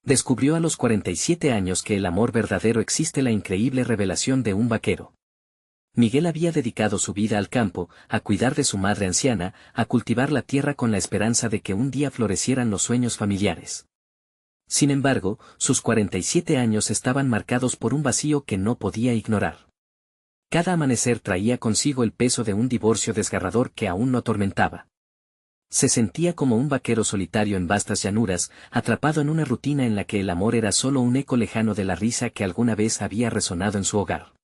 Descubrió a los 47 años que el amor verdadero existe, la increíble revelación de un vaquero. Miguel había dedicado su vida al campo, a cuidar de su madre anciana, a cultivar la tierra con la esperanza de que un día florecieran los sueños familiares. Sin embargo, sus 47 años estaban marcados por un vacío que no podía ignorar. Cada amanecer traía consigo el peso de un divorcio desgarrador que aún lo atormentaba. Se sentía como un vaquero solitario en vastas llanuras, atrapado en una rutina en la que el amor era solo un eco lejano de la risa que alguna vez había resonado en su hogar.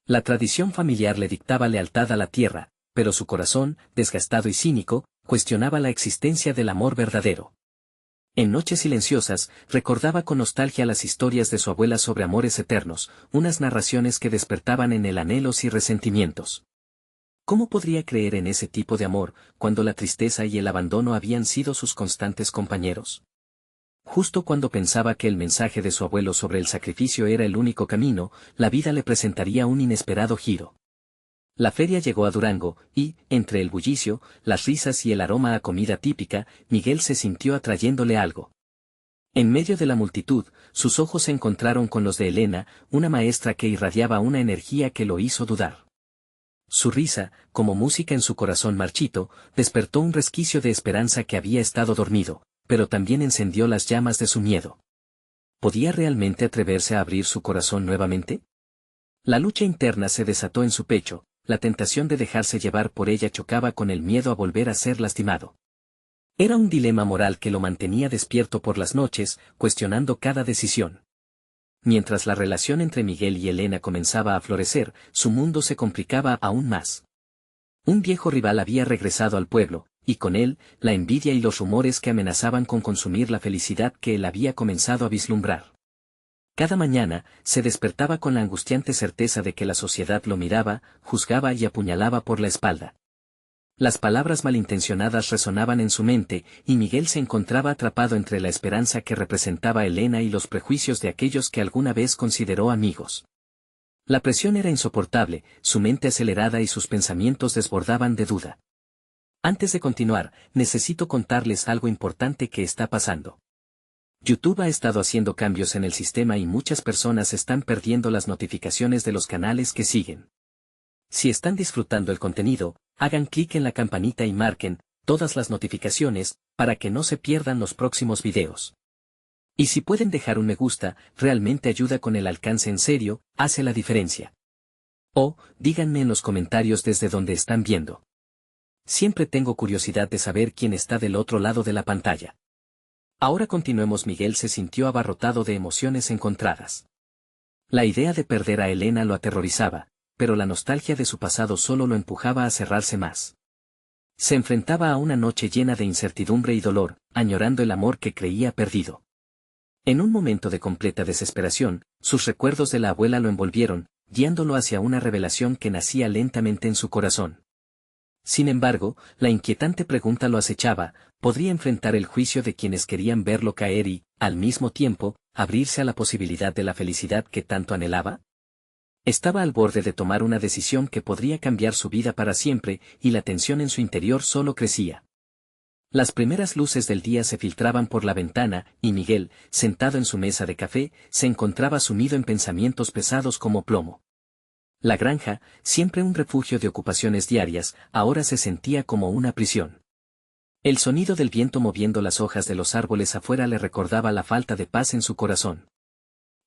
La tradición familiar le dictaba lealtad a la tierra, pero su corazón, desgastado y cínico, cuestionaba la existencia del amor verdadero. En noches silenciosas, recordaba con nostalgia las historias de su abuela sobre amores eternos, unas narraciones que despertaban en él anhelos y resentimientos. ¿Cómo podría creer en ese tipo de amor, cuando la tristeza y el abandono habían sido sus constantes compañeros? Justo cuando pensaba que el mensaje de su abuelo sobre el sacrificio era el único camino, la vida le presentaría un inesperado giro. La feria llegó a Durango, y, entre el bullicio, las risas y el aroma a comida típica, Miguel se sintió atrayéndole algo. En medio de la multitud, sus ojos se encontraron con los de Elena, una maestra que irradiaba una energía que lo hizo dudar. Su risa, como música en su corazón marchito, despertó un resquicio de esperanza que había estado dormido, pero también encendió las llamas de su miedo. ¿Podía realmente atreverse a abrir su corazón nuevamente? La lucha interna se desató en su pecho, la tentación de dejarse llevar por ella chocaba con el miedo a volver a ser lastimado. Era un dilema moral que lo mantenía despierto por las noches, cuestionando cada decisión. Mientras la relación entre Miguel y Elena comenzaba a florecer, su mundo se complicaba aún más. Un viejo rival había regresado al pueblo, y con él, la envidia y los rumores que amenazaban con consumir la felicidad que él había comenzado a vislumbrar. Cada mañana, se despertaba con la angustiante certeza de que la sociedad lo miraba, juzgaba y apuñalaba por la espalda. Las palabras malintencionadas resonaban en su mente, y Miguel se encontraba atrapado entre la esperanza que representaba Elena y los prejuicios de aquellos que alguna vez consideró amigos. La presión era insoportable, su mente acelerada y sus pensamientos desbordaban de duda. Antes de continuar, necesito contarles algo importante que está pasando. YouTube ha estado haciendo cambios en el sistema y muchas personas están perdiendo las notificaciones de los canales que siguen. Si están disfrutando el contenido, hagan clic en la campanita y marquen todas las notificaciones para que no se pierdan los próximos videos. Y si pueden dejar un me gusta, realmente ayuda con el alcance, en serio, hace la diferencia. O, díganme en los comentarios desde donde están viendo. Siempre tengo curiosidad de saber quién está del otro lado de la pantalla. Ahora continuemos. Miguel se sintió abarrotado de emociones encontradas. La idea de perder a Elena lo aterrorizaba, pero la nostalgia de su pasado solo lo empujaba a cerrarse más. Se enfrentaba a una noche llena de incertidumbre y dolor, añorando el amor que creía perdido. En un momento de completa desesperación, sus recuerdos de la abuela lo envolvieron, guiándolo hacia una revelación que nacía lentamente en su corazón. Sin embargo, la inquietante pregunta lo acechaba: ¿podría enfrentar el juicio de quienes querían verlo caer y, al mismo tiempo, abrirse a la posibilidad de la felicidad que tanto anhelaba? Estaba al borde de tomar una decisión que podría cambiar su vida para siempre, y la tensión en su interior solo crecía. Las primeras luces del día se filtraban por la ventana, y Miguel, sentado en su mesa de café, se encontraba sumido en pensamientos pesados como plomo. La granja, siempre un refugio de ocupaciones diarias, ahora se sentía como una prisión. El sonido del viento moviendo las hojas de los árboles afuera le recordaba la falta de paz en su corazón.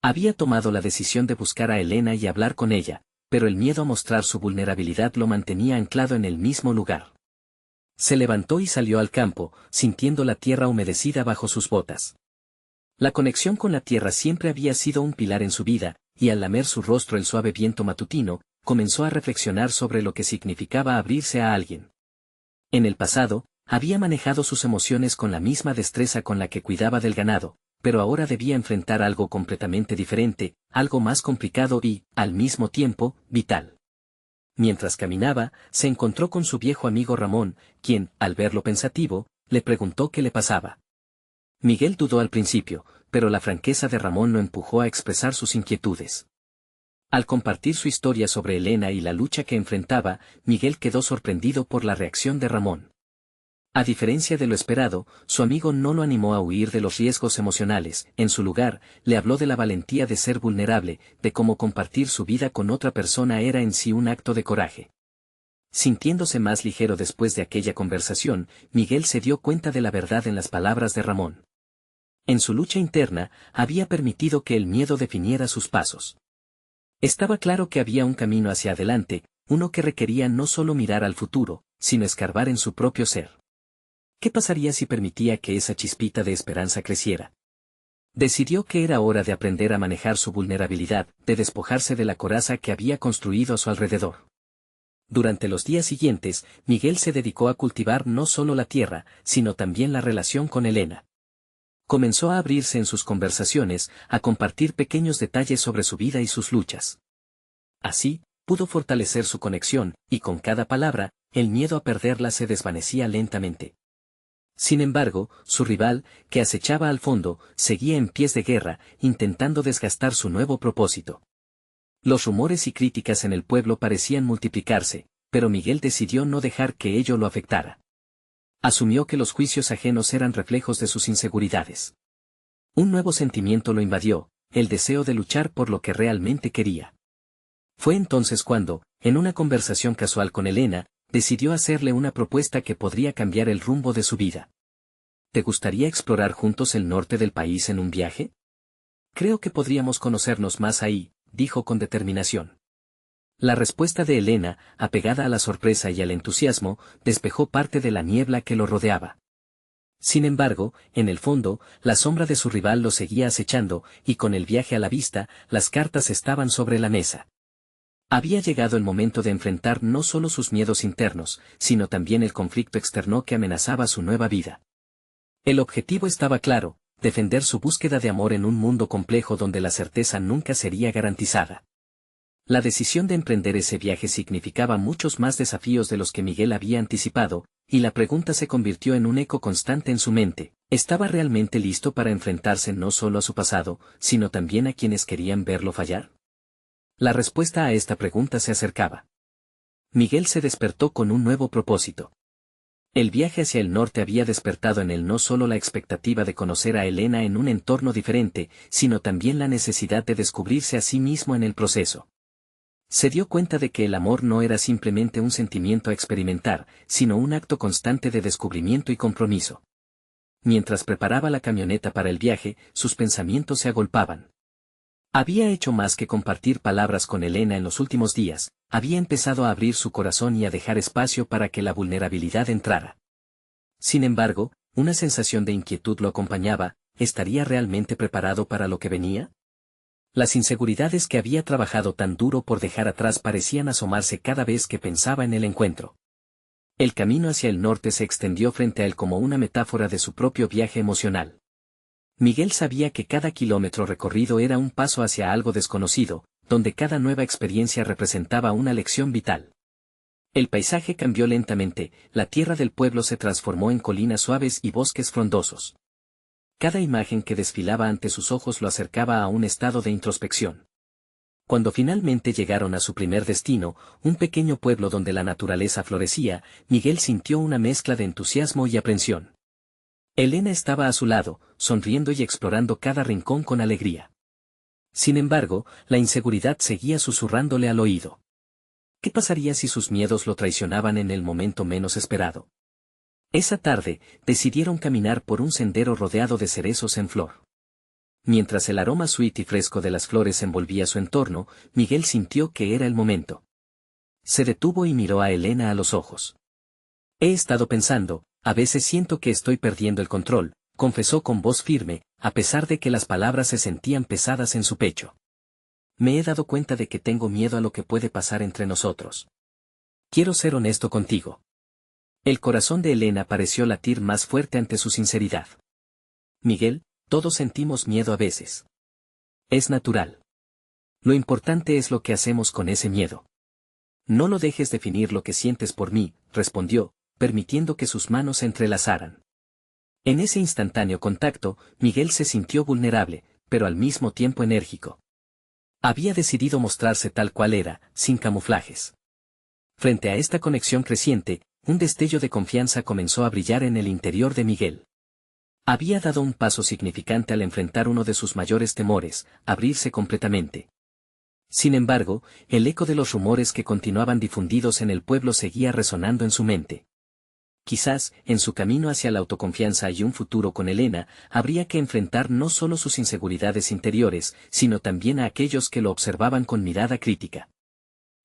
Había tomado la decisión de buscar a Elena y hablar con ella, pero el miedo a mostrar su vulnerabilidad lo mantenía anclado en el mismo lugar. Se levantó y salió al campo, sintiendo la tierra humedecida bajo sus botas. La conexión con la tierra siempre había sido un pilar en su vida, y al lamer su rostro el suave viento matutino, comenzó a reflexionar sobre lo que significaba abrirse a alguien. En el pasado, había manejado sus emociones con la misma destreza con la que cuidaba del ganado, pero ahora debía enfrentar algo completamente diferente, algo más complicado y, al mismo tiempo, vital. Mientras caminaba, se encontró con su viejo amigo Ramón, quien, al verlo pensativo, le preguntó qué le pasaba. Miguel dudó al principio, pero la franqueza de Ramón lo empujó a expresar sus inquietudes. Al compartir su historia sobre Elena y la lucha que enfrentaba, Miguel quedó sorprendido por la reacción de Ramón. A diferencia de lo esperado, su amigo no lo animó a huir de los riesgos emocionales, en su lugar, le habló de la valentía de ser vulnerable, de cómo compartir su vida con otra persona era en sí un acto de coraje. Sintiéndose más ligero después de aquella conversación, Miguel se dio cuenta de la verdad en las palabras de Ramón. En su lucha interna, había permitido que el miedo definiera sus pasos. Estaba claro que había un camino hacia adelante, uno que requería no solo mirar al futuro, sino escarbar en su propio ser. ¿Qué pasaría si permitía que esa chispita de esperanza creciera? Decidió que era hora de aprender a manejar su vulnerabilidad, de despojarse de la coraza que había construido a su alrededor. Durante los días siguientes, Miguel se dedicó a cultivar no solo la tierra, sino también la relación con Elena. Comenzó a abrirse en sus conversaciones, a compartir pequeños detalles sobre su vida y sus luchas. Así, pudo fortalecer su conexión, y con cada palabra, el miedo a perderla se desvanecía lentamente. Sin embargo, su rival, que acechaba al fondo, seguía en pies de guerra, intentando desgastar su nuevo propósito. Los rumores y críticas en el pueblo parecían multiplicarse, pero Miguel decidió no dejar que ello lo afectara. Asumió que los juicios ajenos eran reflejos de sus inseguridades. Un nuevo sentimiento lo invadió, el deseo de luchar por lo que realmente quería. Fue entonces cuando, en una conversación casual con Elena, decidió hacerle una propuesta que podría cambiar el rumbo de su vida. ¿Te gustaría explorar juntos el norte del país en un viaje? Creo que podríamos conocernos más ahí, dijo con determinación. La respuesta de Elena, apegada a la sorpresa y al entusiasmo, despejó parte de la niebla que lo rodeaba. Sin embargo, en el fondo, la sombra de su rival lo seguía acechando, y con el viaje a la vista, las cartas estaban sobre la mesa. Había llegado el momento de enfrentar no solo sus miedos internos, sino también el conflicto externo que amenazaba su nueva vida. El objetivo estaba claro, defender su búsqueda de amor en un mundo complejo donde la certeza nunca sería garantizada. La decisión de emprender ese viaje significaba muchos más desafíos de los que Miguel había anticipado, y la pregunta se convirtió en un eco constante en su mente. ¿Estaba realmente listo para enfrentarse no solo a su pasado, sino también a quienes querían verlo fallar? La respuesta a esta pregunta se acercaba. Miguel se despertó con un nuevo propósito. El viaje hacia el norte había despertado en él no solo la expectativa de conocer a Elena en un entorno diferente, sino también la necesidad de descubrirse a sí mismo en el proceso. Se dio cuenta de que el amor no era simplemente un sentimiento a experimentar, sino un acto constante de descubrimiento y compromiso. Mientras preparaba la camioneta para el viaje, sus pensamientos se agolpaban. Había hecho más que compartir palabras con Elena en los últimos días, había empezado a abrir su corazón y a dejar espacio para que la vulnerabilidad entrara. Sin embargo, una sensación de inquietud lo acompañaba. ¿Estaría realmente preparado para lo que venía? Las inseguridades que había trabajado tan duro por dejar atrás parecían asomarse cada vez que pensaba en el encuentro. El camino hacia el norte se extendió frente a él como una metáfora de su propio viaje emocional. Miguel sabía que cada kilómetro recorrido era un paso hacia algo desconocido, donde cada nueva experiencia representaba una lección vital. El paisaje cambió lentamente, la tierra del pueblo se transformó en colinas suaves y bosques frondosos. Cada imagen que desfilaba ante sus ojos lo acercaba a un estado de introspección. Cuando finalmente llegaron a su primer destino, un pequeño pueblo donde la naturaleza florecía, Miguel sintió una mezcla de entusiasmo y aprensión. Elena estaba a su lado, sonriendo y explorando cada rincón con alegría. Sin embargo, la inseguridad seguía susurrándole al oído. ¿Qué pasaría si sus miedos lo traicionaban en el momento menos esperado? Esa tarde, decidieron caminar por un sendero rodeado de cerezos en flor. Mientras el aroma suave y fresco de las flores envolvía su entorno, Miguel sintió que era el momento. Se detuvo y miró a Elena a los ojos. He estado pensando, a veces siento que estoy perdiendo el control, confesó con voz firme, a pesar de que las palabras se sentían pesadas en su pecho. Me he dado cuenta de que tengo miedo a lo que puede pasar entre nosotros. Quiero ser honesto contigo. El corazón de Elena pareció latir más fuerte ante su sinceridad. Miguel, todos sentimos miedo a veces. Es natural. Lo importante es lo que hacemos con ese miedo. No lo dejes definir lo que sientes por mí, respondió, permitiendo que sus manos se entrelazaran. En ese instantáneo contacto, Miguel se sintió vulnerable, pero al mismo tiempo enérgico. Había decidido mostrarse tal cual era, sin camuflajes. Frente a esta conexión creciente, un destello de confianza comenzó a brillar en el interior de Miguel. Había dado un paso significante al enfrentar uno de sus mayores temores, abrirse completamente. Sin embargo, el eco de los rumores que continuaban difundidos en el pueblo seguía resonando en su mente. Quizás, en su camino hacia la autoconfianza y un futuro con Elena, habría que enfrentar no solo sus inseguridades interiores, sino también a aquellos que lo observaban con mirada crítica.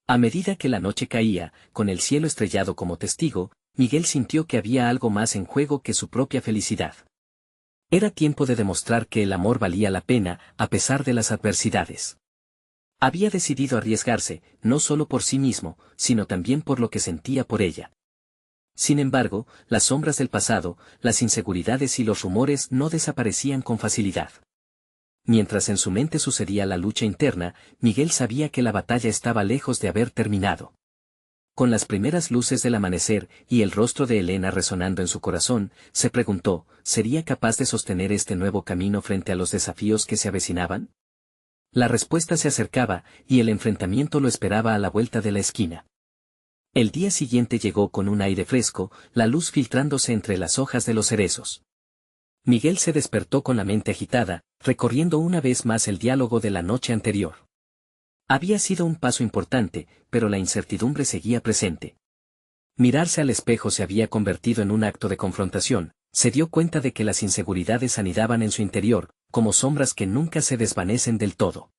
A medida que la noche caía, con el cielo estrellado como testigo, Miguel sintió que había algo más en juego que su propia felicidad. Era tiempo de demostrar que el amor valía la pena, a pesar de las adversidades. Había decidido arriesgarse, no solo por sí mismo, sino también por lo que sentía por ella. Sin embargo, las sombras del pasado, las inseguridades y los rumores no desaparecían con facilidad. Mientras en su mente sucedía la lucha interna, Miguel sabía que la batalla estaba lejos de haber terminado. Con las primeras luces del amanecer y el rostro de Elena resonando en su corazón, se preguntó, ¿sería capaz de sostener este nuevo camino frente a los desafíos que se avecinaban? La respuesta se acercaba, y el enfrentamiento lo esperaba a la vuelta de la esquina. El día siguiente llegó con un aire fresco, la luz filtrándose entre las hojas de los cerezos. Miguel se despertó con la mente agitada, recorriendo una vez más el diálogo de la noche anterior. Había sido un paso importante, pero la incertidumbre seguía presente. Mirarse al espejo se había convertido en un acto de confrontación, se dio cuenta de que las inseguridades anidaban en su interior, como sombras que nunca se desvanecen del todo.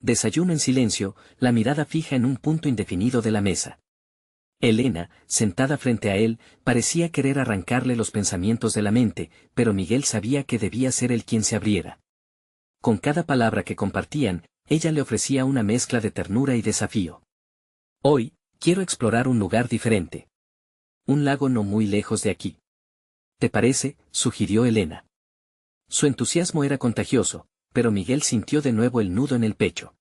Desayuno en silencio, la mirada fija en un punto indefinido de la mesa. Elena, sentada frente a él, parecía querer arrancarle los pensamientos de la mente, pero Miguel sabía que debía ser él quien se abriera. Con cada palabra que compartían, ella le ofrecía una mezcla de ternura y desafío. Hoy, quiero explorar un lugar diferente. Un lago no muy lejos de aquí. ¿Te parece?, sugirió Elena. Su entusiasmo era contagioso, pero Miguel sintió de nuevo el nudo en el pecho.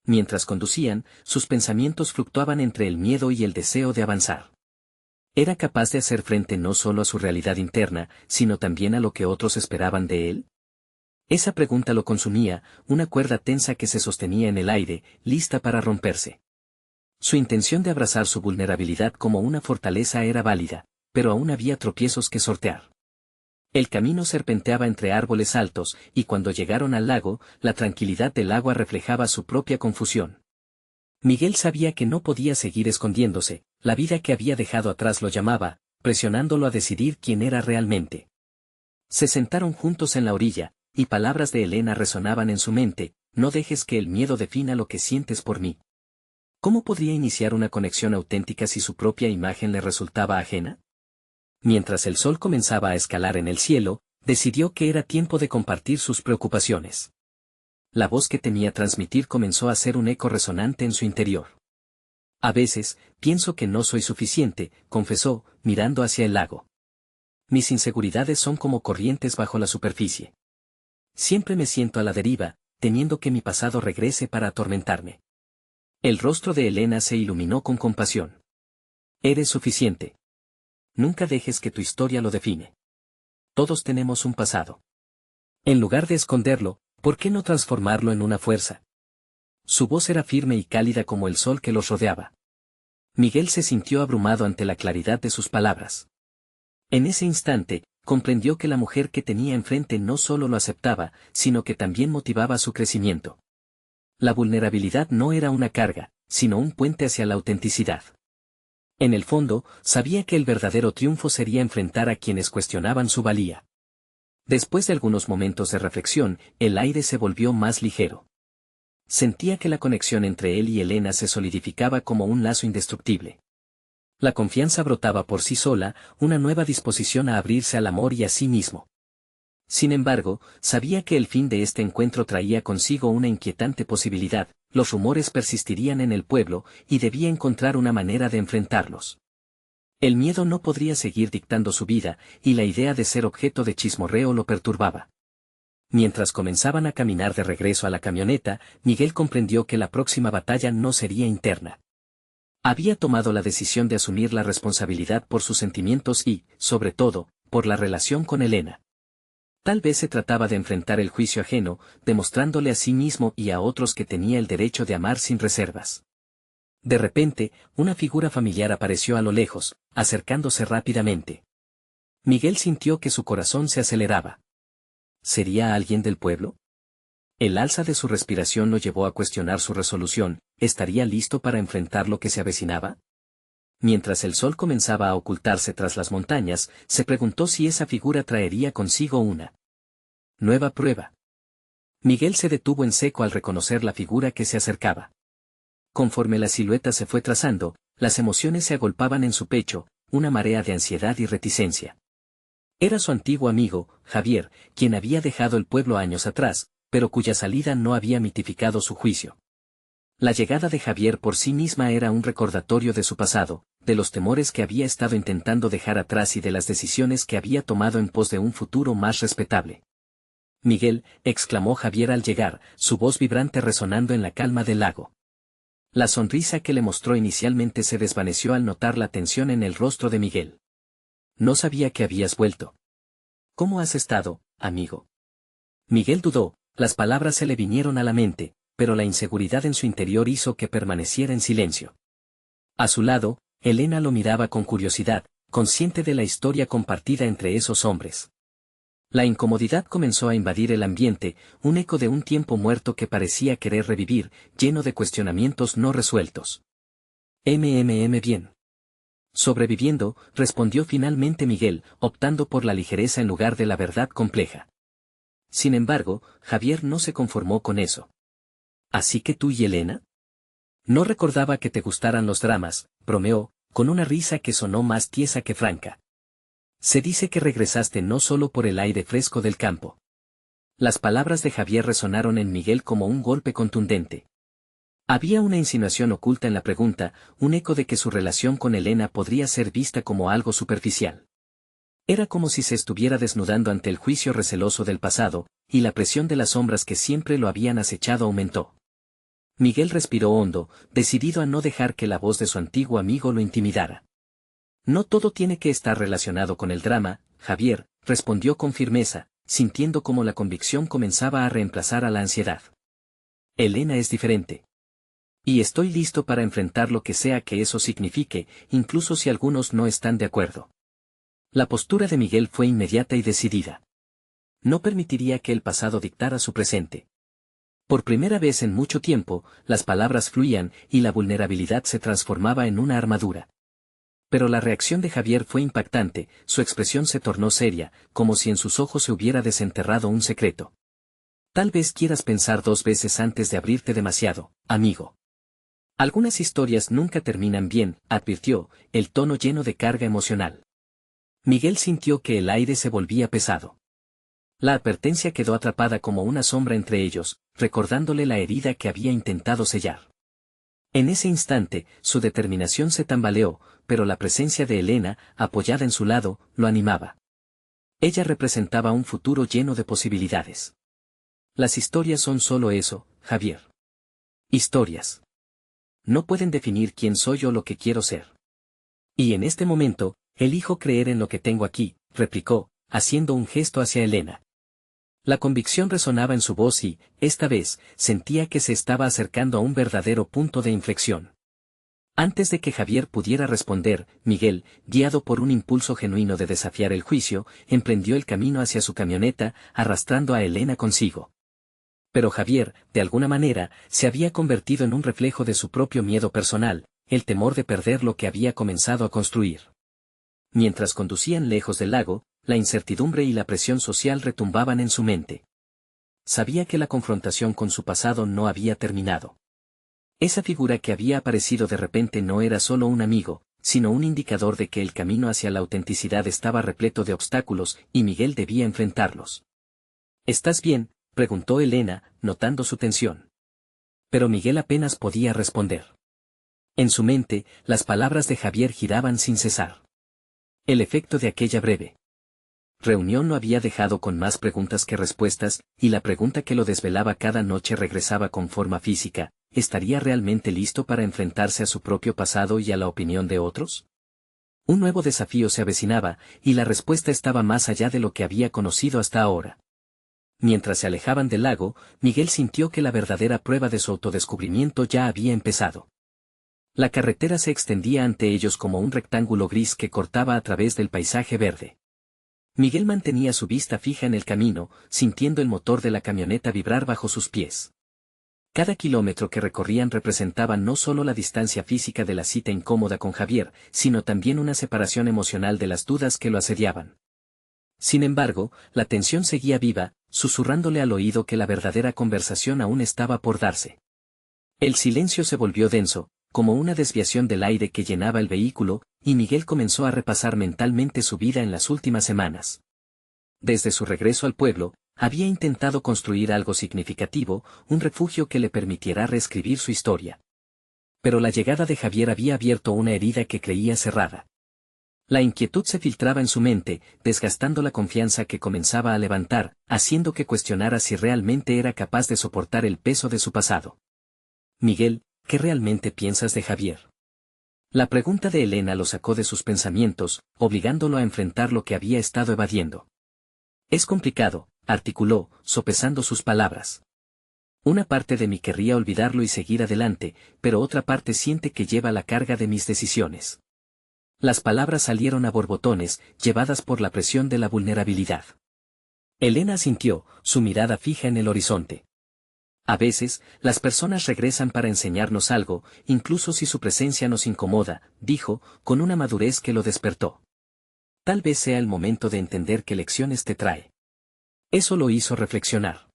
Mientras conducían, sus pensamientos fluctuaban entre el miedo y el deseo de avanzar. ¿Era capaz de hacer frente no solo a su realidad interna, sino también a lo que otros esperaban de él? Esa pregunta lo consumía, una cuerda tensa que se sostenía en el aire, lista para romperse. Su intención de abrazar su vulnerabilidad como una fortaleza era válida, pero aún había tropiezos que sortear. El camino serpenteaba entre árboles altos, y cuando llegaron al lago, la tranquilidad del agua reflejaba su propia confusión. Miguel sabía que no podía seguir escondiéndose, la vida que había dejado atrás lo llamaba, presionándolo a decidir quién era realmente. Se sentaron juntos en la orilla, y palabras de Elena resonaban en su mente, no dejes que el miedo defina lo que sientes por mí. ¿Cómo podría iniciar una conexión auténtica si su propia imagen le resultaba ajena? Mientras el sol comenzaba a escalar en el cielo, decidió que era tiempo de compartir sus preocupaciones. La voz que temía transmitir comenzó a ser un eco resonante en su interior. A veces, pienso que no soy suficiente, confesó, mirando hacia el lago. Mis inseguridades son como corrientes bajo la superficie. Siempre me siento a la deriva, temiendo que mi pasado regrese para atormentarme. El rostro de Elena se iluminó con compasión. Eres suficiente. Nunca dejes que tu historia lo define. Todos tenemos un pasado. En lugar de esconderlo, ¿por qué no transformarlo en una fuerza? Su voz era firme y cálida como el sol que los rodeaba. Miguel se sintió abrumado ante la claridad de sus palabras. En ese instante, comprendió que la mujer que tenía enfrente no solo lo aceptaba, sino que también motivaba su crecimiento. La vulnerabilidad no era una carga, sino un puente hacia la autenticidad. En el fondo, sabía que el verdadero triunfo sería enfrentar a quienes cuestionaban su valía. Después de algunos momentos de reflexión, el aire se volvió más ligero. Sentía que la conexión entre él y Elena se solidificaba como un lazo indestructible. La confianza brotaba por sí sola, una nueva disposición a abrirse al amor y a sí mismo. Sin embargo, sabía que el fin de este encuentro traía consigo una inquietante posibilidad, los rumores persistirían en el pueblo, y debía encontrar una manera de enfrentarlos. El miedo no podría seguir dictando su vida, y la idea de ser objeto de chismorreo lo perturbaba. Mientras comenzaban a caminar de regreso a la camioneta, Miguel comprendió que la próxima batalla no sería interna. Había tomado la decisión de asumir la responsabilidad por sus sentimientos y, sobre todo, por la relación con Elena. Tal vez se trataba de enfrentar el juicio ajeno, demostrándole a sí mismo y a otros que tenía el derecho de amar sin reservas. De repente, una figura familiar apareció a lo lejos, acercándose rápidamente. Miguel sintió que su corazón se aceleraba. ¿Sería alguien del pueblo? El alza de su respiración lo llevó a cuestionar su resolución. ¿Estaría listo para enfrentar lo que se avecinaba? Mientras el sol comenzaba a ocultarse tras las montañas, se preguntó si esa figura traería consigo una nueva prueba. Miguel se detuvo en seco al reconocer la figura que se acercaba. Conforme la silueta se fue trazando, las emociones se agolpaban en su pecho, una marea de ansiedad y reticencia. Era su antiguo amigo, Javier, quien había dejado el pueblo años atrás, pero cuya salida no había mitificado su juicio. La llegada de Javier por sí misma era un recordatorio de su pasado, de los temores que había estado intentando dejar atrás y de las decisiones que había tomado en pos de un futuro más respetable. Miguel, exclamó Javier al llegar, su voz vibrante resonando en la calma del lago. La sonrisa que le mostró inicialmente se desvaneció al notar la tensión en el rostro de Miguel. No sabía que habías vuelto. ¿Cómo has estado, amigo? Miguel dudó, las palabras se le vinieron a la mente, pero la inseguridad en su interior hizo que permaneciera en silencio. A su lado, Elena lo miraba con curiosidad, consciente de la historia compartida entre esos hombres. La incomodidad comenzó a invadir el ambiente, un eco de un tiempo muerto que parecía querer revivir, lleno de cuestionamientos no resueltos. Bien. Sobreviviendo, respondió finalmente Miguel, optando por la ligereza en lugar de la verdad compleja. Sin embargo, Javier no se conformó con eso. ¿Así que tú y Elena? No recordaba que te gustaran los dramas, bromeó, con una risa que sonó más tiesa que franca. Se dice que regresaste no solo por el aire fresco del campo. Las palabras de Javier resonaron en Miguel como un golpe contundente. Había una insinuación oculta en la pregunta, un eco de que su relación con Elena podría ser vista como algo superficial. Era como si se estuviera desnudando ante el juicio receloso del pasado, y la presión de las sombras que siempre lo habían acechado aumentó. Miguel respiró hondo, decidido a no dejar que la voz de su antiguo amigo lo intimidara. No todo tiene que estar relacionado con el drama, Javier, respondió con firmeza, sintiendo como la convicción comenzaba a reemplazar a la ansiedad. Elena es diferente. Y estoy listo para enfrentar lo que sea que eso signifique, incluso si algunos no están de acuerdo. La postura de Miguel fue inmediata y decidida. No permitiría que el pasado dictara su presente. Por primera vez en mucho tiempo, las palabras fluían y la vulnerabilidad se transformaba en una armadura. Pero la reacción de Javier fue impactante, su expresión se tornó seria, como si en sus ojos se hubiera desenterrado un secreto. Tal vez quieras pensar 2 veces antes de abrirte demasiado, amigo. Algunas historias nunca terminan bien, advirtió, el tono lleno de carga emocional. Miguel sintió que el aire se volvía pesado. La advertencia quedó atrapada como una sombra entre ellos, recordándole la herida que había intentado sellar. En ese instante, su determinación se tambaleó, pero la presencia de Elena, apoyada en su lado, lo animaba. Ella representaba un futuro lleno de posibilidades. Las historias son solo eso, Javier. Historias. No pueden definir quién soy o lo que quiero ser. Y en este momento, elijo creer en lo que tengo aquí, replicó, haciendo un gesto hacia Elena. La convicción resonaba en su voz y, esta vez, sentía que se estaba acercando a un verdadero punto de inflexión. Antes de que Javier pudiera responder, Miguel, guiado por un impulso genuino de desafiar el juicio, emprendió el camino hacia su camioneta, arrastrando a Elena consigo. Pero Javier, de alguna manera, se había convertido en un reflejo de su propio miedo personal, el temor de perder lo que había comenzado a construir. Mientras conducían lejos del lago, la incertidumbre y la presión social retumbaban en su mente. Sabía que la confrontación con su pasado no había terminado. Esa figura que había aparecido de repente no era solo un amigo, sino un indicador de que el camino hacia la autenticidad estaba repleto de obstáculos y Miguel debía enfrentarlos. ¿Estás bien?, preguntó Elena, notando su tensión. Pero Miguel apenas podía responder. En su mente, las palabras de Javier giraban sin cesar. El efecto de aquella breve reunión lo había dejado con más preguntas que respuestas, y la pregunta que lo desvelaba cada noche regresaba con forma física: ¿estaría realmente listo para enfrentarse a su propio pasado y a la opinión de otros? Un nuevo desafío se avecinaba, y la respuesta estaba más allá de lo que había conocido hasta ahora. Mientras se alejaban del lago, Miguel sintió que la verdadera prueba de su autodescubrimiento ya había empezado. La carretera se extendía ante ellos como un rectángulo gris que cortaba a través del paisaje verde. Miguel mantenía su vista fija en el camino, sintiendo el motor de la camioneta vibrar bajo sus pies. Cada kilómetro que recorrían representaba no solo la distancia física de la cita incómoda con Javier, sino también una separación emocional de las dudas que lo asediaban. Sin embargo, la tensión seguía viva, susurrándole al oído que la verdadera conversación aún estaba por darse. El silencio se volvió denso, como una desviación del aire que llenaba el vehículo, y Miguel comenzó a repasar mentalmente su vida en las últimas semanas. Desde su regreso al pueblo, había intentado construir algo significativo, un refugio que le permitiera reescribir su historia. Pero la llegada de Javier había abierto una herida que creía cerrada. La inquietud se filtraba en su mente, desgastando la confianza que comenzaba a levantar, haciendo que cuestionara si realmente era capaz de soportar el peso de su pasado. Miguel, ¿qué realmente piensas de Javier? La pregunta de Elena lo sacó de sus pensamientos, obligándolo a enfrentar lo que había estado evadiendo. Es complicado, articuló, sopesando sus palabras. Una parte de mí querría olvidarlo y seguir adelante, pero otra parte siente que lleva la carga de mis decisiones. Las palabras salieron a borbotones, llevadas por la presión de la vulnerabilidad. Elena asintió, su mirada fija en el horizonte. A veces, las personas regresan para enseñarnos algo, incluso si su presencia nos incomoda, dijo, con una madurez que lo despertó. Tal vez sea el momento de entender qué lecciones te trae. Eso lo hizo reflexionar.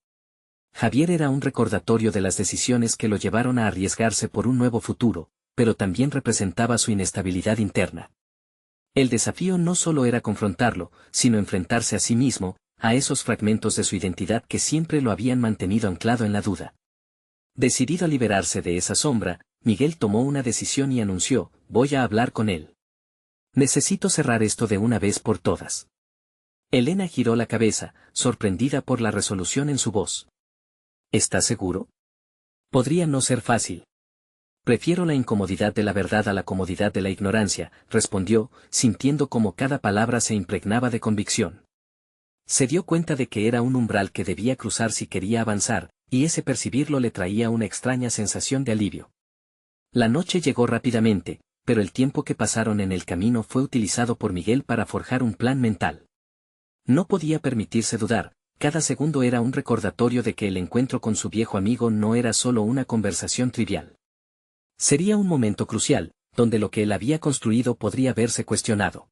Javier era un recordatorio de las decisiones que lo llevaron a arriesgarse por un nuevo futuro, pero también representaba su inestabilidad interna. El desafío no solo era confrontarlo, sino enfrentarse a sí mismo, a esos fragmentos de su identidad que siempre lo habían mantenido anclado en la duda. Decidido a liberarse de esa sombra, Miguel tomó una decisión y anunció, voy a hablar con él. Necesito cerrar esto de una vez por todas. Elena giró la cabeza, sorprendida por la resolución en su voz. ¿Estás seguro? Podría no ser fácil. Prefiero la incomodidad de la verdad a la comodidad de la ignorancia, respondió, sintiendo como cada palabra se impregnaba de convicción. Se dio cuenta de que era un umbral que debía cruzar si quería avanzar, y ese percibirlo le traía una extraña sensación de alivio. La noche llegó rápidamente, pero el tiempo que pasaron en el camino fue utilizado por Miguel para forjar un plan mental. No podía permitirse dudar, cada segundo era un recordatorio de que el encuentro con su viejo amigo no era solo una conversación trivial. Sería un momento crucial, donde lo que él había construido podría verse cuestionado.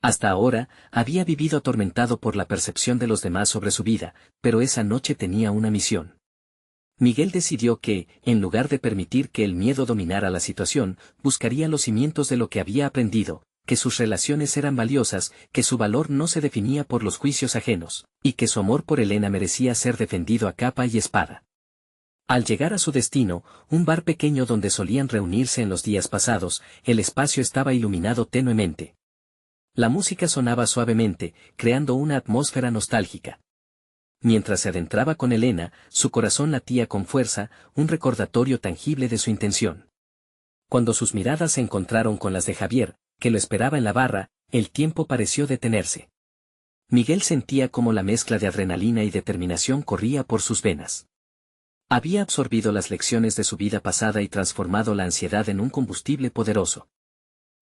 Hasta ahora, había vivido atormentado por la percepción de los demás sobre su vida, pero esa noche tenía una misión. Miguel decidió que, en lugar de permitir que el miedo dominara la situación, buscaría los cimientos de lo que había aprendido, que sus relaciones eran valiosas, que su valor no se definía por los juicios ajenos, y que su amor por Elena merecía ser defendido a capa y espada. Al llegar a su destino, un bar pequeño donde solían reunirse en los días pasados, el espacio estaba iluminado tenuemente. La música sonaba suavemente, creando una atmósfera nostálgica. Mientras se adentraba con Elena, su corazón latía con fuerza, un recordatorio tangible de su intención. Cuando sus miradas se encontraron con las de Javier, que lo esperaba en la barra, el tiempo pareció detenerse. Miguel sentía como la mezcla de adrenalina y determinación corría por sus venas. Había absorbido las lecciones de su vida pasada y transformado la ansiedad en un combustible poderoso.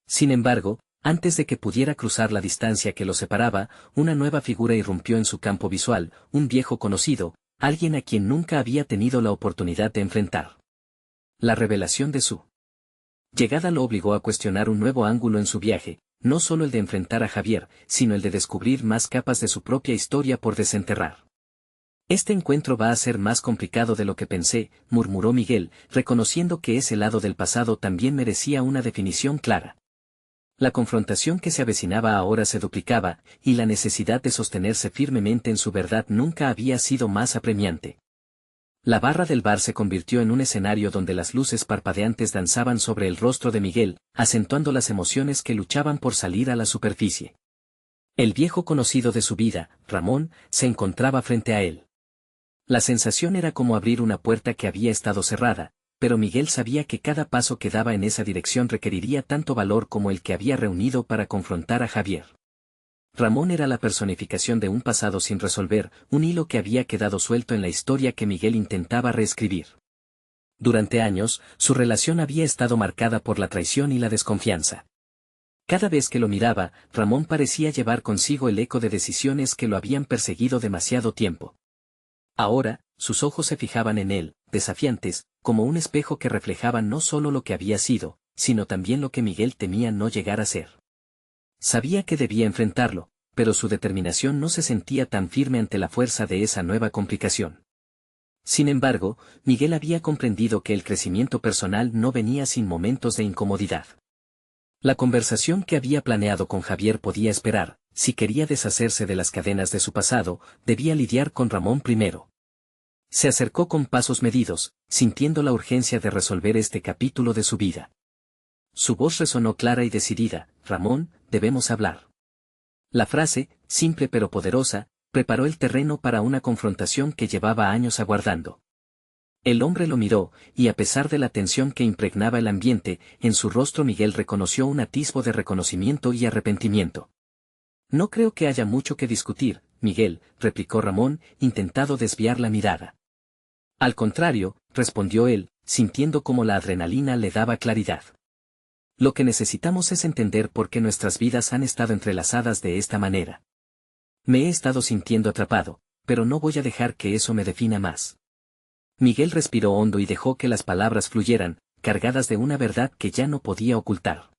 Sin embargo, antes de que pudiera cruzar la distancia que lo separaba, una nueva figura irrumpió en su campo visual, un viejo conocido, alguien a quien nunca había tenido la oportunidad de enfrentar. La revelación de su llegada lo obligó a cuestionar un nuevo ángulo en su viaje, no solo el de enfrentar a Javier, sino el de descubrir más capas de su propia historia por desenterrar. Este encuentro va a ser más complicado de lo que pensé, murmuró Miguel, reconociendo que ese lado del pasado también merecía una definición clara. La confrontación que se avecinaba ahora se duplicaba, y la necesidad de sostenerse firmemente en su verdad nunca había sido más apremiante. La barra del bar se convirtió en un escenario donde las luces parpadeantes danzaban sobre el rostro de Miguel, acentuando las emociones que luchaban por salir a la superficie. El viejo conocido de su vida, Ramón, se encontraba frente a él. La sensación era como abrir una puerta que había estado cerrada, pero Miguel sabía que cada paso que daba en esa dirección requeriría tanto valor como el que había reunido para confrontar a Javier. Ramón era la personificación de un pasado sin resolver, un hilo que había quedado suelto en la historia que Miguel intentaba reescribir. Durante años, su relación había estado marcada por la traición y la desconfianza. Cada vez que lo miraba, Ramón parecía llevar consigo el eco de decisiones que lo habían perseguido demasiado tiempo. Ahora, sus ojos se fijaban en él, desafiantes, como un espejo que reflejaba no solo lo que había sido, sino también lo que Miguel temía no llegar a ser. Sabía que debía enfrentarlo, pero su determinación no se sentía tan firme ante la fuerza de esa nueva complicación. Sin embargo, Miguel había comprendido que el crecimiento personal no venía sin momentos de incomodidad. La conversación que había planeado con Javier podía esperar. Si quería deshacerse de las cadenas de su pasado, debía lidiar con Ramón primero. Se acercó con pasos medidos, sintiendo la urgencia de resolver este capítulo de su vida. Su voz resonó clara y decidida: «Ramón, debemos hablar». La frase, simple pero poderosa, preparó el terreno para una confrontación que llevaba años aguardando. El hombre lo miró, y a pesar de la tensión que impregnaba el ambiente, en su rostro Miguel reconoció un atisbo de reconocimiento y arrepentimiento. «No creo que haya mucho que discutir, Miguel», replicó Ramón, intentando desviar la mirada. «Al contrario», respondió él, sintiendo como la adrenalina le daba claridad. «Lo que necesitamos es entender por qué nuestras vidas han estado entrelazadas de esta manera. Me he estado sintiendo atrapado, pero no voy a dejar que eso me defina más». Miguel respiró hondo y dejó que las palabras fluyeran, cargadas de una verdad que ya no podía ocultar.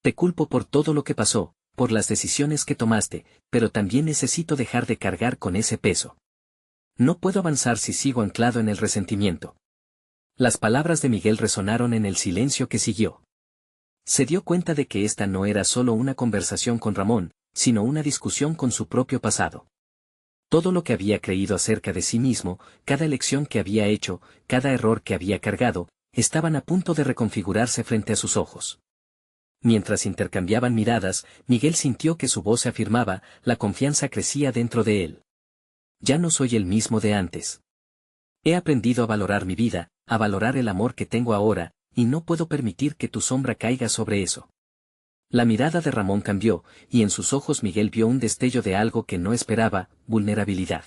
«Te culpo por todo lo que pasó, por las decisiones que tomaste, pero también necesito dejar de cargar con ese peso. No puedo avanzar si sigo anclado en el resentimiento». Las palabras de Miguel resonaron en el silencio que siguió. Se dio cuenta de que esta no era solo una conversación con Ramón, sino una discusión con su propio pasado. Todo lo que había creído acerca de sí mismo, cada elección que había hecho, cada error que había cargado, estaban a punto de reconfigurarse frente a sus ojos. Mientras intercambiaban miradas, Miguel sintió que su voz se afirmaba, la confianza crecía dentro de él. «Ya no soy el mismo de antes. He aprendido a valorar mi vida, a valorar el amor que tengo ahora, y no puedo permitir que tu sombra caiga sobre eso». La mirada de Ramón cambió, y en sus ojos Miguel vio un destello de algo que no esperaba: vulnerabilidad.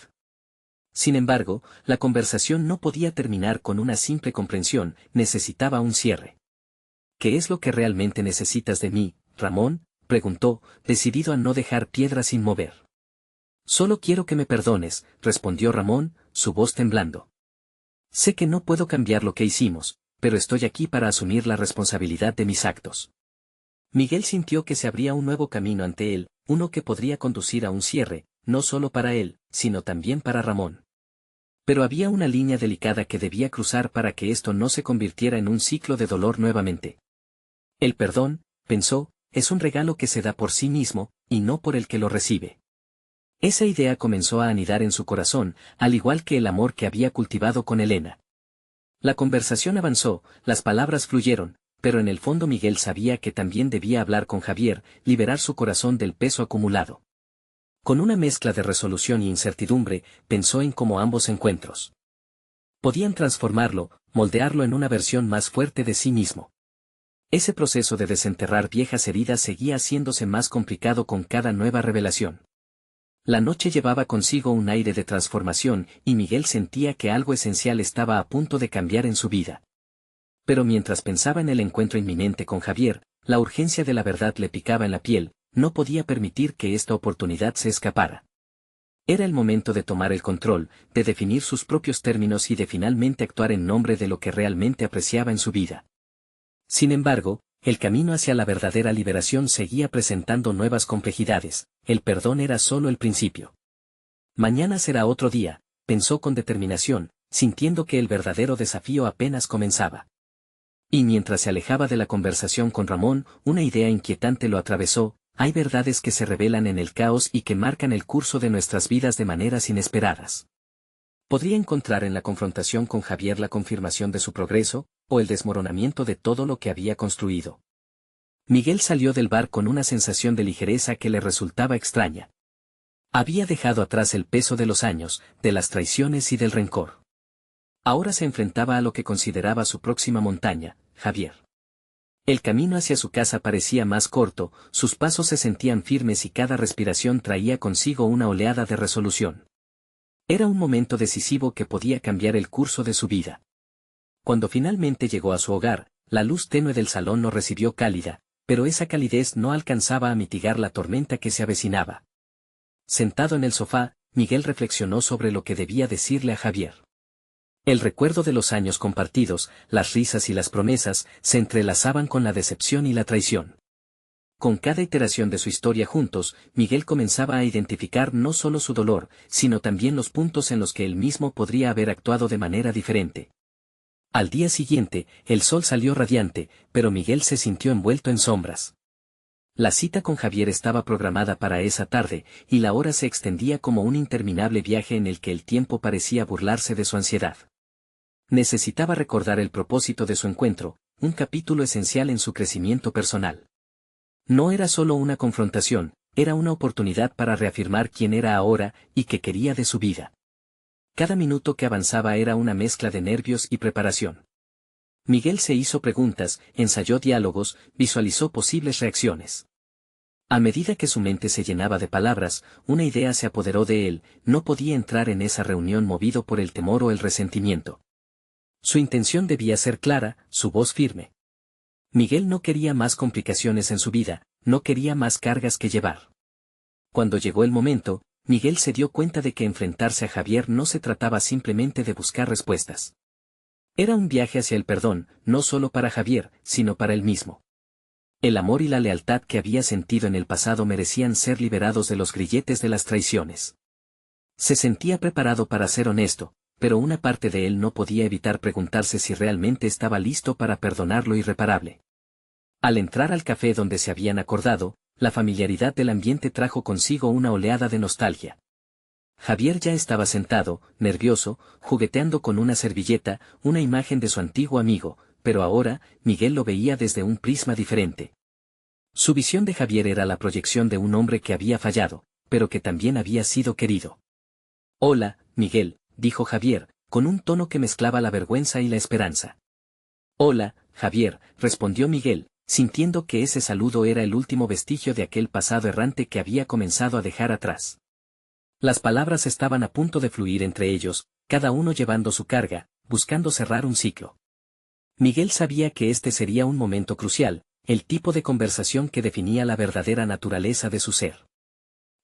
Sin embargo, la conversación no podía terminar con una simple comprensión, necesitaba un cierre. «¿Qué es lo que realmente necesitas de mí, Ramón?», preguntó, decidido a no dejar piedra sin mover. «Solo quiero que me perdones», respondió Ramón, su voz temblando. «Sé que no puedo cambiar lo que hicimos, pero estoy aquí para asumir la responsabilidad de mis actos». Miguel sintió que se abría un nuevo camino ante él, uno que podría conducir a un cierre, no solo para él, sino también para Ramón. Pero había una línea delicada que debía cruzar para que esto no se convirtiera en un ciclo de dolor nuevamente. El perdón, pensó, es un regalo que se da por sí mismo, y no por el que lo recibe. Esa idea comenzó a anidar en su corazón, al igual que el amor que había cultivado con Elena. La conversación avanzó, las palabras fluyeron, pero en el fondo Miguel sabía que también debía hablar con Javier, liberar su corazón del peso acumulado. Con una mezcla de resolución y incertidumbre, pensó en cómo ambos encuentros podían transformarlo, moldearlo en una versión más fuerte de sí mismo. Ese proceso de desenterrar viejas heridas seguía haciéndose más complicado con cada nueva revelación. La noche llevaba consigo un aire de transformación, y Miguel sentía que algo esencial estaba a punto de cambiar en su vida. Pero mientras pensaba en el encuentro inminente con Javier, la urgencia de la verdad le picaba en la piel, no podía permitir que esta oportunidad se escapara. Era el momento de tomar el control, de definir sus propios términos y de finalmente actuar en nombre de lo que realmente apreciaba en su vida. Sin embargo, el camino hacia la verdadera liberación seguía presentando nuevas complejidades. El perdón era solo el principio. «Mañana será otro día», pensó con determinación, sintiendo que el verdadero desafío apenas comenzaba. Y mientras se alejaba de la conversación con Ramón, una idea inquietante lo atravesó: hay verdades que se revelan en el caos y que marcan el curso de nuestras vidas de maneras inesperadas. ¿Podría encontrar en la confrontación con Javier la confirmación de su progreso, o el desmoronamiento de todo lo que había construido? Miguel salió del bar con una sensación de ligereza que le resultaba extraña. Había dejado atrás el peso de los años, de las traiciones y del rencor. Ahora se enfrentaba a lo que consideraba su próxima montaña: Javier. El camino hacia su casa parecía más corto, sus pasos se sentían firmes y cada respiración traía consigo una oleada de resolución. Era un momento decisivo que podía cambiar el curso de su vida. Cuando finalmente llegó a su hogar, la luz tenue del salón no recibió cálida, pero esa calidez no alcanzaba a mitigar la tormenta que se avecinaba. Sentado en el sofá, Miguel reflexionó sobre lo que debía decirle a Javier. El recuerdo de los años compartidos, las risas y las promesas, se entrelazaban con la decepción y la traición. Con cada iteración de su historia juntos, Miguel comenzaba a identificar no solo su dolor, sino también los puntos en los que él mismo podría haber actuado de manera diferente. Al día siguiente, el sol salió radiante, pero Miguel se sintió envuelto en sombras. La cita con Javier estaba programada para esa tarde, y la hora se extendía como un interminable viaje en el que el tiempo parecía burlarse de su ansiedad. Necesitaba recordar el propósito de su encuentro, un capítulo esencial en su crecimiento personal. No era solo una confrontación, era una oportunidad para reafirmar quién era ahora y qué quería de su vida. Cada minuto que avanzaba era una mezcla de nervios y preparación. Miguel se hizo preguntas, ensayó diálogos, visualizó posibles reacciones. A medida que su mente se llenaba de palabras, una idea se apoderó de él, no podía entrar en esa reunión movido por el temor o el resentimiento. Su intención debía ser clara, su voz firme. Miguel no quería más complicaciones en su vida, no quería más cargas que llevar. Cuando llegó el momento, Miguel se dio cuenta de que enfrentarse a Javier no se trataba simplemente de buscar respuestas. Era un viaje hacia el perdón, no solo para Javier, sino para él mismo. El amor y la lealtad que había sentido en el pasado merecían ser liberados de los grilletes de las traiciones. Se sentía preparado para ser honesto, pero una parte de él no podía evitar preguntarse si realmente estaba listo para perdonar lo irreparable. Al entrar al café donde se habían acordado, la familiaridad del ambiente trajo consigo una oleada de nostalgia. Javier ya estaba sentado, nervioso, jugueteando con una servilleta, una imagen de su antiguo amigo, pero ahora, Miguel lo veía desde un prisma diferente. Su visión de Javier era la proyección de un hombre que había fallado, pero que también había sido querido. «Hola, Miguel», dijo Javier, con un tono que mezclaba la vergüenza y la esperanza. «Hola, Javier», respondió Miguel, sintiendo que ese saludo era el último vestigio de aquel pasado errante que había comenzado a dejar atrás. Las palabras estaban a punto de fluir entre ellos, cada uno llevando su carga, buscando cerrar un ciclo. Miguel sabía que este sería un momento crucial, el tipo de conversación que definía la verdadera naturaleza de su ser.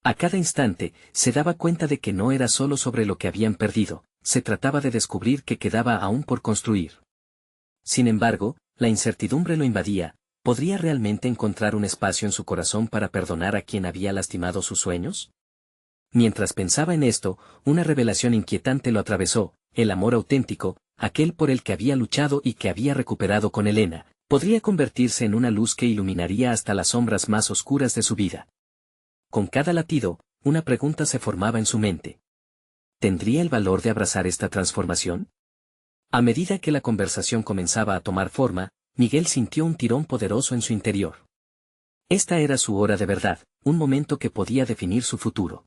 A cada instante, se daba cuenta de que no era solo sobre lo que habían perdido, se trataba de descubrir qué quedaba aún por construir. Sin embargo, la incertidumbre lo invadía, ¿podría realmente encontrar un espacio en su corazón para perdonar a quien había lastimado sus sueños? Mientras pensaba en esto, una revelación inquietante lo atravesó, el amor auténtico, aquel por el que había luchado y que había recuperado con Elena, podría convertirse en una luz que iluminaría hasta las sombras más oscuras de su vida. Con cada latido, una pregunta se formaba en su mente. ¿Tendría el valor de abrazar esta transformación? A medida que la conversación comenzaba a tomar forma, Miguel sintió un tirón poderoso en su interior. Esta era su hora de verdad, un momento que podía definir su futuro.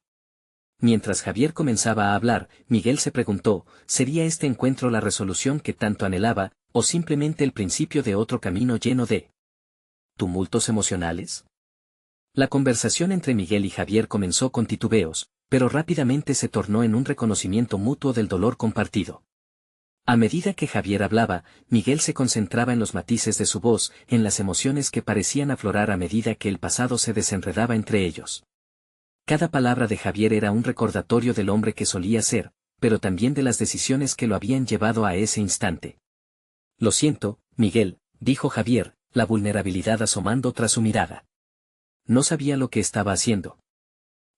Mientras Javier comenzaba a hablar, Miguel se preguntó, ¿sería este encuentro la resolución que tanto anhelaba, o simplemente el principio de otro camino lleno de tumultos emocionales? La conversación entre Miguel y Javier comenzó con titubeos, pero rápidamente se tornó en un reconocimiento mutuo del dolor compartido. A medida que Javier hablaba, Miguel se concentraba en los matices de su voz, en las emociones que parecían aflorar a medida que el pasado se desenredaba entre ellos. Cada palabra de Javier era un recordatorio del hombre que solía ser, pero también de las decisiones que lo habían llevado a ese instante. «Lo siento, Miguel», dijo Javier, la vulnerabilidad asomando tras su mirada. «No sabía lo que estaba haciendo.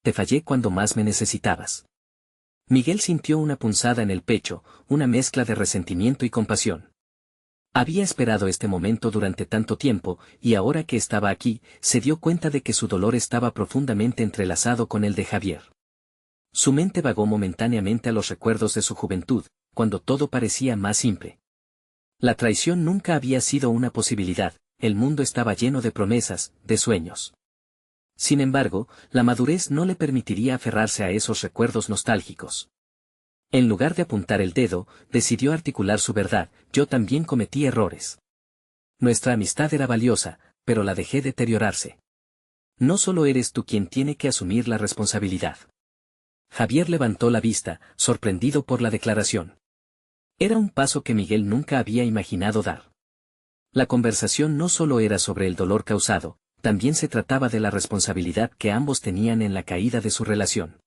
Te fallé cuando más me necesitabas». Miguel sintió una punzada en el pecho, una mezcla de resentimiento y compasión. Había esperado este momento durante tanto tiempo, y ahora que estaba aquí, se dio cuenta de que su dolor estaba profundamente entrelazado con el de Javier. Su mente vagó momentáneamente a los recuerdos de su juventud, cuando todo parecía más simple. La traición nunca había sido una posibilidad, el mundo estaba lleno de promesas, de sueños. Sin embargo, la madurez no le permitiría aferrarse a esos recuerdos nostálgicos. En lugar de apuntar el dedo, decidió articular su verdad: «Yo también cometí errores. Nuestra amistad era valiosa, pero la dejé deteriorarse. No solo eres tú quien tiene que asumir la responsabilidad». Javier levantó la vista, sorprendido por la declaración. Era un paso que Miguel nunca había imaginado dar. La conversación no solo era sobre el dolor causado, también se trataba de la responsabilidad que ambos tenían en la caída de su relación.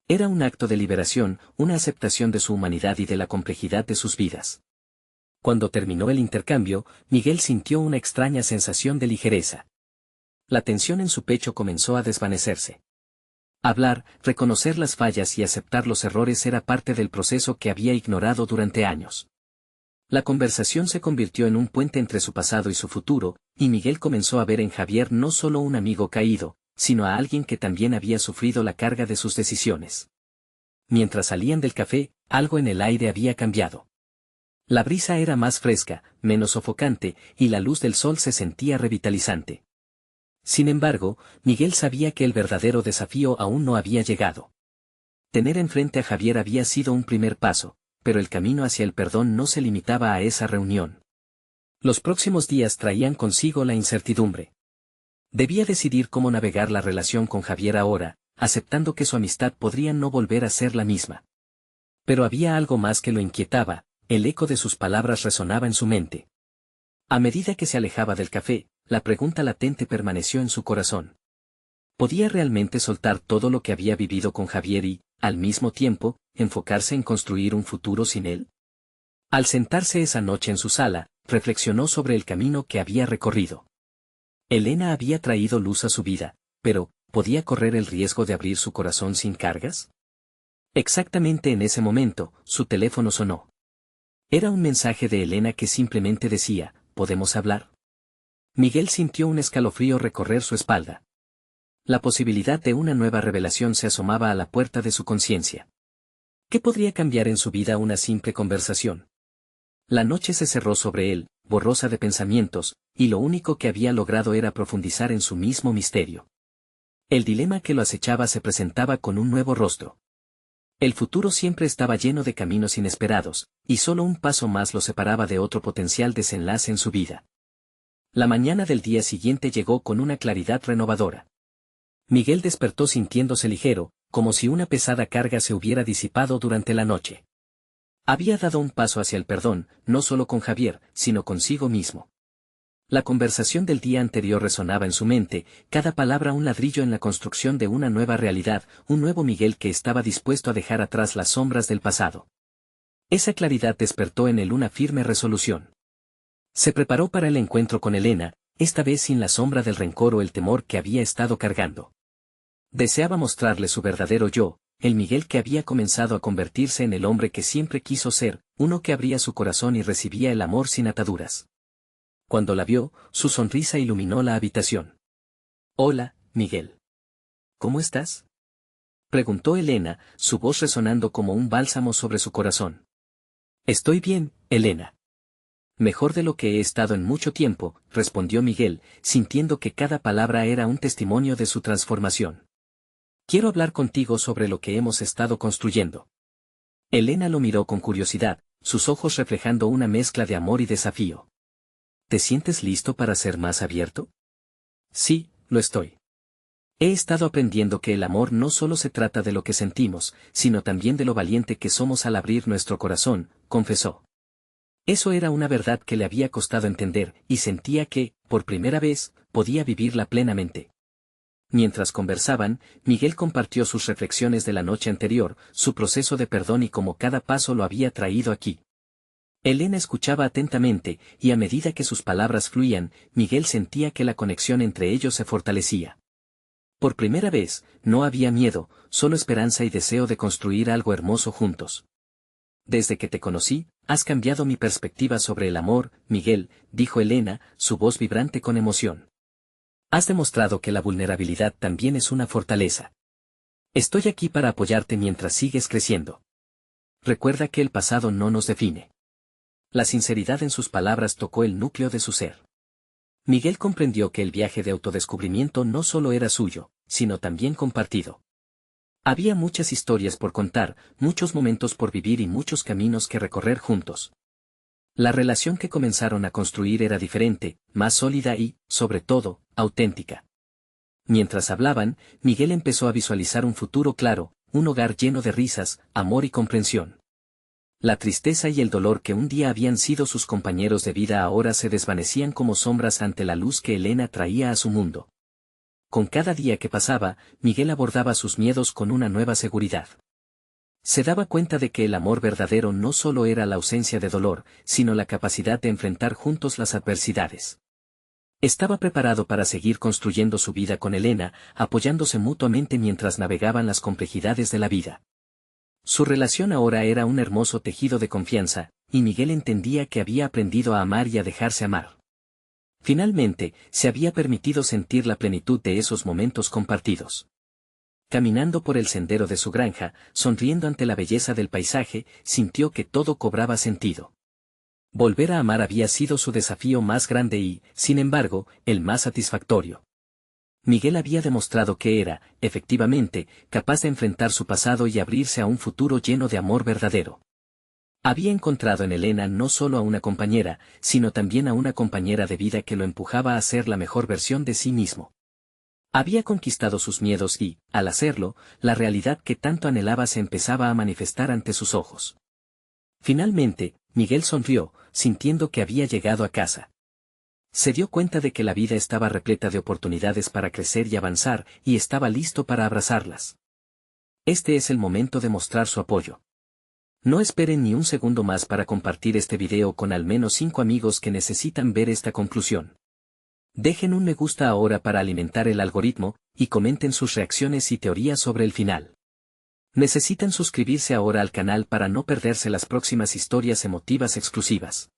Era un acto de liberación, una aceptación de su humanidad y de la complejidad de sus vidas. Cuando terminó el intercambio, Miguel sintió una extraña sensación de ligereza. La tensión en su pecho comenzó a desvanecerse. Hablar, reconocer las fallas y aceptar los errores era parte del proceso que había ignorado durante años. La conversación se convirtió en un puente entre su pasado y su futuro, y Miguel comenzó a ver en Javier no solo un amigo caído, sino a alguien que también había sufrido la carga de sus decisiones. Mientras salían del café, algo en el aire había cambiado. La brisa era más fresca, menos sofocante, y la luz del sol se sentía revitalizante. Sin embargo, Miguel sabía que el verdadero desafío aún no había llegado. Tener enfrente a Javier había sido un primer paso, pero el camino hacia el perdón no se limitaba a esa reunión. Los próximos días traían consigo la incertidumbre. Debía decidir cómo navegar la relación con Javier ahora, aceptando que su amistad podría no volver a ser la misma. Pero había algo más que lo inquietaba, el eco de sus palabras resonaba en su mente. A medida que se alejaba del café, la pregunta latente permaneció en su corazón. ¿Podía realmente soltar todo lo que había vivido con Javier y, al mismo tiempo, enfocarse en construir un futuro sin él? Al sentarse esa noche en su sala, reflexionó sobre el camino que había recorrido. Elena había traído luz a su vida, pero, ¿podía correr el riesgo de abrir su corazón sin cargas? Exactamente en ese momento, su teléfono sonó. Era un mensaje de Elena que simplemente decía, ¿podemos hablar? Miguel sintió un escalofrío recorrer su espalda. La posibilidad de una nueva revelación se asomaba a la puerta de su conciencia. ¿Qué podría cambiar en su vida una simple conversación? La noche se cerró sobre él, borrosa de pensamientos, y lo único que había logrado era profundizar en su mismo misterio. El dilema que lo acechaba se presentaba con un nuevo rostro. El futuro siempre estaba lleno de caminos inesperados, y solo un paso más lo separaba de otro potencial desenlace en su vida. La mañana del día siguiente llegó con una claridad renovadora. Miguel despertó sintiéndose ligero, como si una pesada carga se hubiera disipado durante la noche. Había dado un paso hacia el perdón, no solo con Javier, sino consigo mismo. La conversación del día anterior resonaba en su mente, cada palabra un ladrillo en la construcción de una nueva realidad, un nuevo Miguel que estaba dispuesto a dejar atrás las sombras del pasado. Esa claridad despertó en él una firme resolución. Se preparó para el encuentro con Elena, esta vez sin la sombra del rencor o el temor que había estado cargando. Deseaba mostrarle su verdadero yo, el Miguel que había comenzado a convertirse en el hombre que siempre quiso ser, uno que abría su corazón y recibía el amor sin ataduras. Cuando la vio, su sonrisa iluminó la habitación. «Hola, Miguel. ¿Cómo estás?», preguntó Elena, su voz resonando como un bálsamo sobre su corazón. «Estoy bien, Elena. Mejor de lo que he estado en mucho tiempo», respondió Miguel, sintiendo que cada palabra era un testimonio de su transformación. «Quiero hablar contigo sobre lo que hemos estado construyendo». Elena lo miró con curiosidad, sus ojos reflejando una mezcla de amor y desafío. «¿Te sientes listo para ser más abierto?». «Sí, lo estoy. He estado aprendiendo que el amor no solo se trata de lo que sentimos, sino también de lo valiente que somos al abrir nuestro corazón», confesó. Eso era una verdad que le había costado entender, y sentía que, por primera vez, podía vivirla plenamente. Mientras conversaban, Miguel compartió sus reflexiones de la noche anterior, su proceso de perdón y cómo cada paso lo había traído aquí. Elena escuchaba atentamente, y a medida que sus palabras fluían, Miguel sentía que la conexión entre ellos se fortalecía. Por primera vez, no había miedo, solo esperanza y deseo de construir algo hermoso juntos. «Desde que te conocí, has cambiado mi perspectiva sobre el amor, Miguel», dijo Elena, su voz vibrante con emoción. «Has demostrado que la vulnerabilidad también es una fortaleza. Estoy aquí para apoyarte mientras sigues creciendo. Recuerda que el pasado no nos define». La sinceridad en sus palabras tocó el núcleo de su ser. Miguel comprendió que el viaje de autodescubrimiento no solo era suyo, sino también compartido. Había muchas historias por contar, muchos momentos por vivir y muchos caminos que recorrer juntos. La relación que comenzaron a construir era diferente, más sólida y, sobre todo, auténtica. Mientras hablaban, Miguel empezó a visualizar un futuro claro, un hogar lleno de risas, amor y comprensión. La tristeza y el dolor que un día habían sido sus compañeros de vida ahora se desvanecían como sombras ante la luz que Elena traía a su mundo. Con cada día que pasaba, Miguel abordaba sus miedos con una nueva seguridad. Se daba cuenta de que el amor verdadero no solo era la ausencia de dolor, sino la capacidad de enfrentar juntos las adversidades. Estaba preparado para seguir construyendo su vida con Elena, apoyándose mutuamente mientras navegaban las complejidades de la vida. Su relación ahora era un hermoso tejido de confianza, y Miguel entendía que había aprendido a amar y a dejarse amar. Finalmente, se había permitido sentir la plenitud de esos momentos compartidos. Caminando por el sendero de su granja, sonriendo ante la belleza del paisaje, sintió que todo cobraba sentido. Volver a amar había sido su desafío más grande y, sin embargo, el más satisfactorio. Miguel había demostrado que era, efectivamente, capaz de enfrentar su pasado y abrirse a un futuro lleno de amor verdadero. Había encontrado en Elena no solo a una compañera, sino también a una compañera de vida que lo empujaba a ser la mejor versión de sí mismo. Había conquistado sus miedos y, al hacerlo, la realidad que tanto anhelaba se empezaba a manifestar ante sus ojos. Finalmente, Miguel sonrió, sintiendo que había llegado a casa. Se dio cuenta de que la vida estaba repleta de oportunidades para crecer y avanzar, y estaba listo para abrazarlas. Este es el momento de mostrar su apoyo. No esperen ni un segundo más para compartir este video con al menos 5 amigos que necesitan ver esta conclusión. Dejen un me gusta ahora para alimentar el algoritmo, y comenten sus reacciones y teorías sobre el final. Necesitan suscribirse ahora al canal para no perderse las próximas historias emotivas exclusivas.